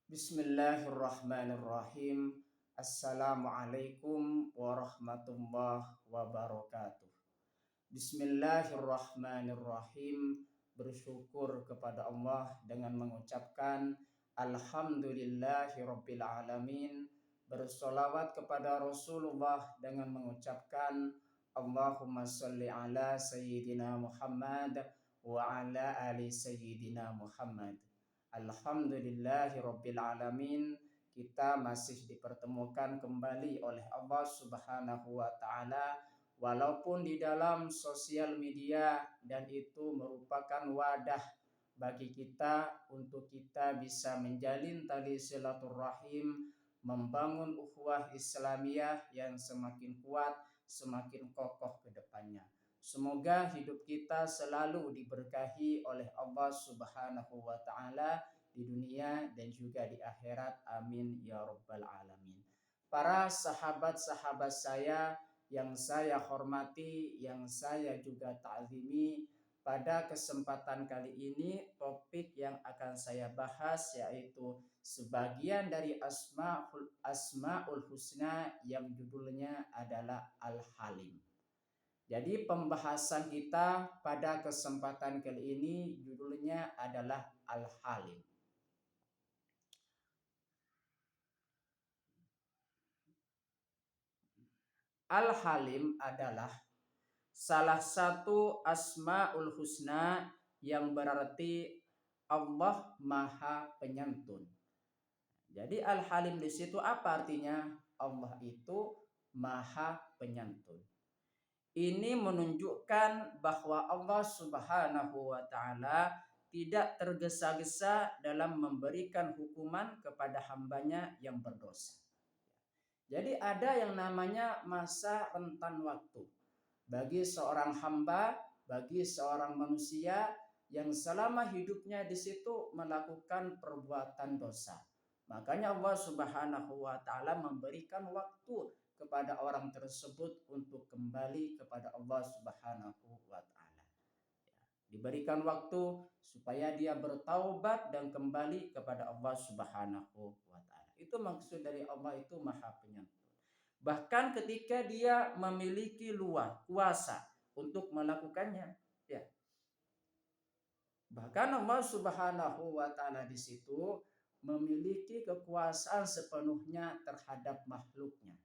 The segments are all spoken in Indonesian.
Bismillahirrahmanirrahim. Assalamualaikum warahmatullahi wabarakatuh. Bismillahirrahmanirrahim. Bersyukur kepada Allah dengan mengucapkan Alhamdulillahirabbil alamin. Bersolawat kepada Rasulullah dengan mengucapkan Allahumma sholli ala Sayyidina Muhammad wa ala ali Sayyidina Muhammad. Alhamdulillahirabbil alamin. Kita masih dipertemukan kembali oleh Allah Subhanahu wa taala walaupun di dalam sosial media, dan itu merupakan wadah bagi kita untuk kita bisa menjalin tali silaturahim, membangun ukhuwah Islamiyah yang semakin kuat, semakin kokoh ke depannya. Semoga hidup kita selalu diberkahi oleh Allah Subhanahu wa taala di dunia dan juga di akhirat. Amin ya rabbal alamin. Para sahabat-sahabat saya yang saya hormati, yang saya juga ta'zimi, pada kesempatan kali ini topik yang akan saya bahas yaitu sebagian dari Asmaul Husna yang judulnya adalah Al-Halim. Jadi pembahasan kita pada kesempatan kali ini judulnya adalah Al-Halim. Al-Halim adalah salah satu Asmaul Husna yang berarti Allah Maha Penyantun. Jadi Al-Halim di situ apa artinya? Allah itu Maha Penyantun. Ini menunjukkan bahwa Allah Subhanahu wa taala tidak tergesa-gesa dalam memberikan hukuman kepada hambanya yang berdosa. Jadi ada yang namanya masa rentan waktu bagi seorang hamba, bagi seorang manusia yang selama hidupnya di situ melakukan perbuatan dosa. Makanya Allah Subhanahu wa taala memberikan waktu kepada orang tersebut untuk kembali kepada Allah Subhanahu wa taala. Diberikan waktu supaya dia bertaubat dan kembali kepada Allah Subhanahu wa taala. Itu maksud dari Allah itu Maha Penyantun. Bahkan ketika dia memiliki kuasa untuk melakukannya, ya. Bahkan Allah Subhanahu wa taala di situ memiliki kekuasaan sepenuhnya terhadap makhluknya.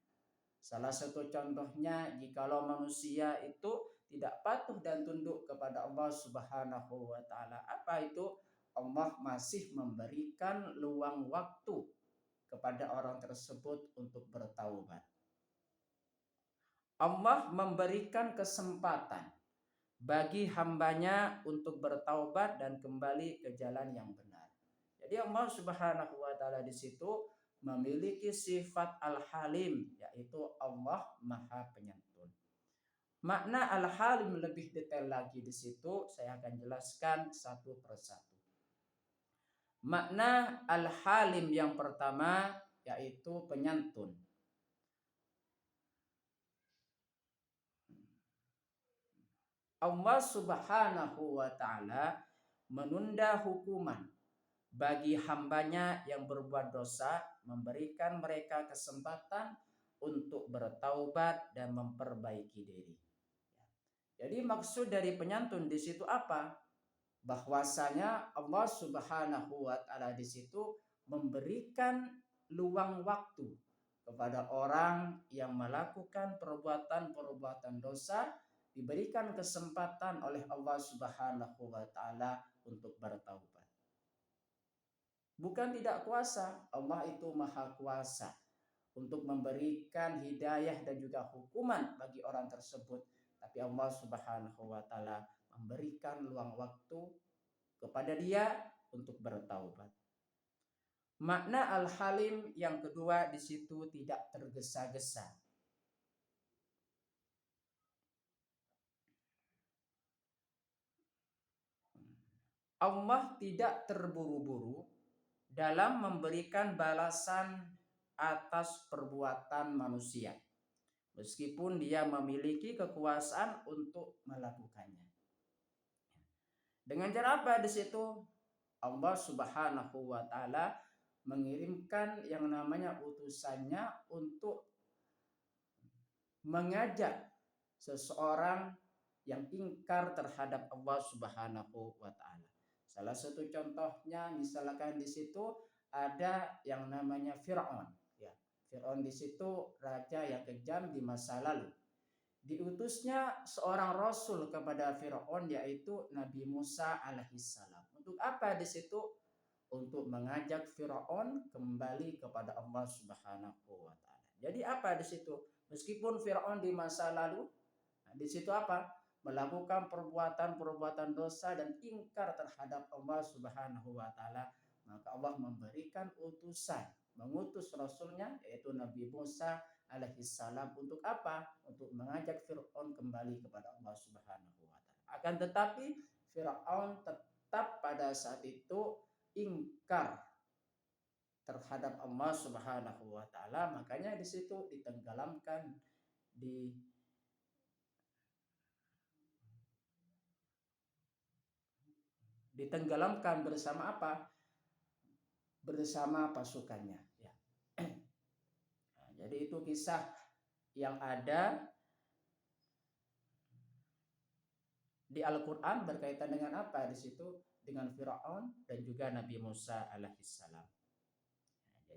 Salah satu contohnya, jikalau manusia itu tidak patuh dan tunduk kepada Allah Subhanahu wa taala, apa itu? Allah masih memberikan luang waktu kepada orang tersebut untuk bertaubat. Allah memberikan kesempatan bagi hambanya untuk bertaubat dan kembali ke jalan yang benar. Jadi Allah Subhanahu wa taala di situ memiliki sifat Al-Halim, yaitu Allah Maha Penyantun. Makna Al-Halim lebih detail lagi di situ saya akan jelaskan satu persatu. Makna Al-Halim yang pertama yaitu penyantun. Allah Subhanahu wa taala menunda hukuman bagi hambanya yang berbuat dosa, memberikan mereka kesempatan untuk bertaubat dan memperbaiki diri. Jadi maksud dari penyantun di situ apa? Bahwasanya Allah Subhanahu wa taala di situ memberikan luang waktu kepada orang yang melakukan perbuatan-perbuatan dosa, diberikan kesempatan oleh Allah Subhanahu wa taala untuk bertaubat. Bukan tidak kuasa, Allah itu maha kuasa untuk memberikan hidayah dan juga hukuman bagi orang tersebut. Tapi Allah Subhanahu wa taala memberikan luang waktu kepada dia untuk bertaubat. Makna Al-Halim yang kedua di situ tidak tergesa-gesa. Allah tidak terburu-buru dalam memberikan balasan atas perbuatan manusia, meskipun dia memiliki kekuasaan untuk melakukannya. Dengan cara apa di situ? Allah Subhanahu wa taala mengirimkan yang namanya utusannya untuk mengajak seseorang yang ingkar terhadap Allah Subhanahu wa taala. Salah satu contohnya misalkan di situ ada yang namanya Firaun, ya. Firaun di situ raja yang kejam di masa lalu. Diutusnya seorang rasul kepada Firaun yaitu Nabi Musa alaihissalam. Untuk apa di situ? Untuk mengajak Firaun kembali kepada Allah Subhanahu wa taala. Jadi apa di situ? Meskipun Firaun di masa lalu, nah, di situ apa? Melakukan perbuatan-perbuatan dosa dan ingkar terhadap Allah Subhanahu wa taala, maka Allah memberikan utusan, mengutus rasulnya yaitu Nabi Musa alaihissalam untuk apa? Untuk mengajak Firaun kembali kepada Allah Subhanahu wa taala. Akan tetapi Firaun tetap pada saat itu ingkar terhadap Allah Subhanahu wa taala, makanya di situ ditenggelamkan bersama apa? Bersama pasukannya, ya. Nah, jadi itu kisah yang ada di Al-Qur'an berkaitan dengan apa di situ? Dengan Firaun dan juga Nabi Musa alaihissalam. Nah,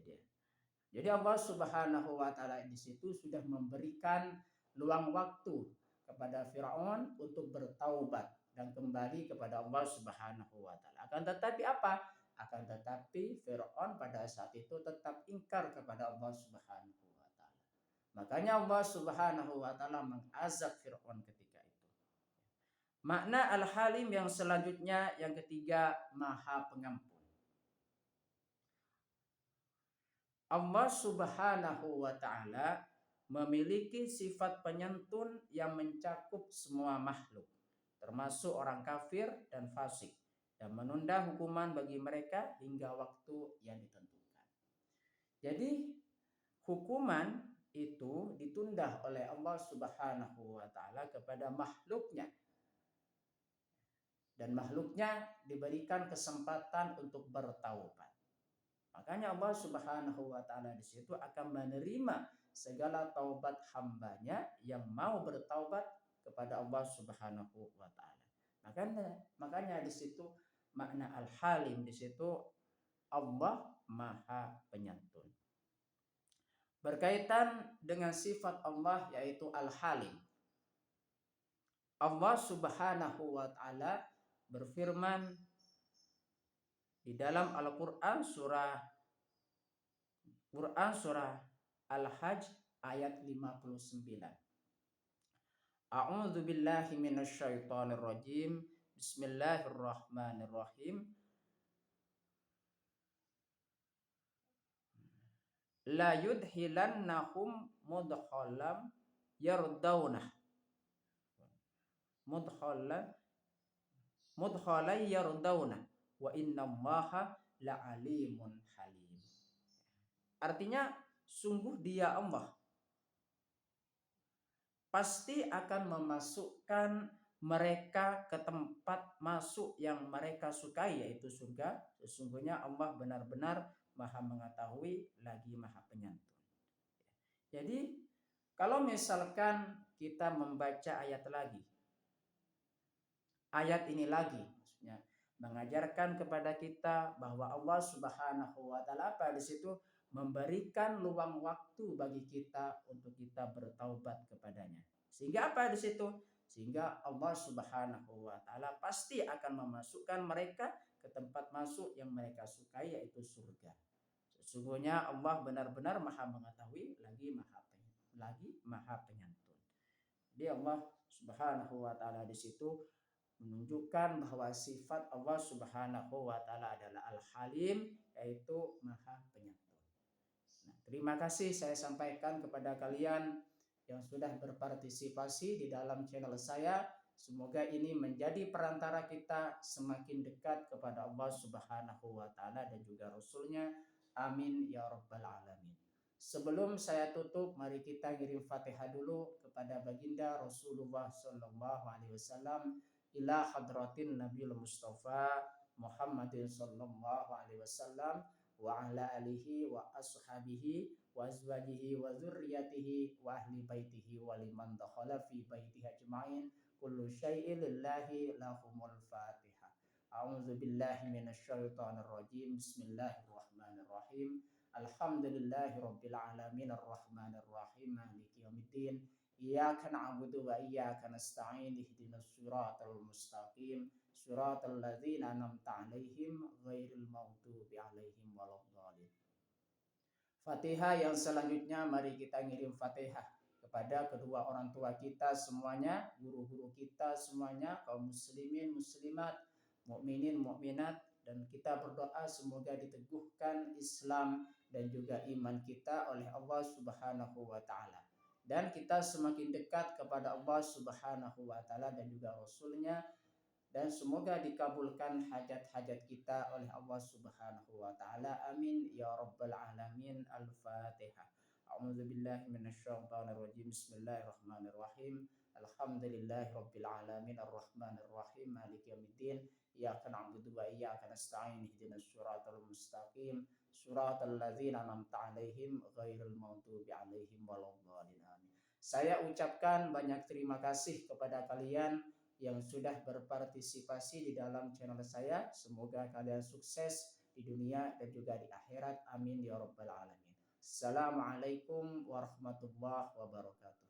jadi Allah Subhanahu wa taala di situ sudah memberikan luang waktu kepada Firaun untuk bertaubat dan kembali kepada Allah Subhanahu wa taala. Akan tetapi apa? Akan tetapi Firaun pada saat itu tetap ingkar kepada Allah Subhanahu wa taala. Makanya Allah Subhanahu wa taala mengazab Firaun ketika itu. Makna Al-Halim yang selanjutnya yang ketiga, Maha Pengampun. Allah Subhanahu wa taala memiliki sifat penyantun yang mencakup semua makhluk, termasuk orang kafir dan fasik, dan menunda hukuman bagi mereka hingga waktu yang ditentukan. Jadi hukuman itu ditunda oleh Allah Subhanahu wa taala kepada makhluknya, dan makhluknya diberikan kesempatan untuk bertaubat. Makanya Allah Subhanahu wa taala di situ akan menerima segala taubat hambanya yang mau bertaubat kepada Allah Subhanahu wa taala. Makanya di situ makna Al-Halim di situ Allah Maha Penyantun. Berkaitan dengan sifat Allah yaitu Al-Halim. Allah Subhanahu wa taala berfirman di dalam Al-Qur'an surah Al-Hajj ayat 59. A'udzu billahi minasyaitonir rajim. Bismillahirrahmanirrahim. La yudhilannahum mudkhalam yardaunah. Mudkhalan yardaunah wa innallaha la'alimun halim. Artinya sungguh dia Allah pasti akan memasukkan mereka ke tempat masuk yang mereka sukai yaitu surga. Sesungguhnya Allah benar-benar Maha mengetahui lagi Maha penyantun. Jadi kalau misalkan kita membaca ayat ini lagi maksudnya mengajarkan kepada kita bahwa Allah Subhanahu wa taala di situ memberikan luang waktu bagi kita untuk kita bertaubat kepadanya. Sehingga apa di situ? Sehingga Allah Subhanahu wa taala pasti akan memasukkan mereka ke tempat masuk yang mereka sukai yaitu surga. Sesungguhnya Allah benar-benar Maha mengetahui lagi Maha penyantun. Jadi Allah Subhanahu wa taala di situ menunjukkan bahwa sifat Allah Subhanahu wa taala adalah Al-Halim yaitu Maha Penyantun. Nah, terima kasih saya sampaikan kepada kalian yang sudah berpartisipasi di dalam channel saya. Semoga ini menjadi perantara kita semakin dekat kepada Allah Subhanahu wa taala dan juga Rasulnya. Amin ya rabbal alamin. Sebelum saya tutup, mari kita ngirim Fatihah dulu kepada baginda Rasulullah sallallahu alaihi wasallam. Ila hadratin Nabiul Mustafa Muhammadin sallallahu alaihi wasallam wa ala alihi wa ashabihi wa azwajihi wa dzurriyyatihi wa ahli baitihi wa liman dakhala fi baitihi ajma'in kullu syai'in lillahi lahumul fatihah. A'udzu billahi minasyaitonir rajim. Bismillahirrahmanirrahim. Alhamdulillahi rabbil alamin arrahmanir rahim maliki yaumiddin. Iyyaka na'budu wa iyyaka nasta'in ihdinas siratal mustaqim siratal ladzina an'amta 'alaihim ghairil maghdubi 'alaihim waladdallin. Fatihah yang selanjutnya mari kita ngirim Fatihah kepada kedua orang tua kita semuanya, guru-guru kita semuanya, kaum muslimin muslimat, mukminin mukminat, dan kita berdoa semoga diteguhkan Islam dan juga iman kita oleh Allah Subhanahu wa taala. Dan kita semakin dekat kepada Allah Subhanahu wa taala dan juga Rasulnya, dan semoga dikabulkan hajat-hajat kita oleh Allah Subhanahu wa taala. Amin ya rabbal alamin. Al-Fatihah. A'udzu billahi minasyaitonir rajim. Bismillahirrahmanirrahim. Alhamdulillahi rabbil alamin arrahmanir rahim maliki yaumiddin. Iyyaka na'budu wa iyyaka nasta'in ihdinas siratal mustaqim siratal ladzina an'amta 'alaihim ghairil maghdubi 'alaihim waladdallin. Saya ucapkan banyak terima kasih kepada kalian yang sudah berpartisipasi di dalam channel saya. Semoga kalian sukses di dunia dan juga di akhirat. Amin ya rabbal alamin. Assalamualaikum warahmatullahi wabarakatuh.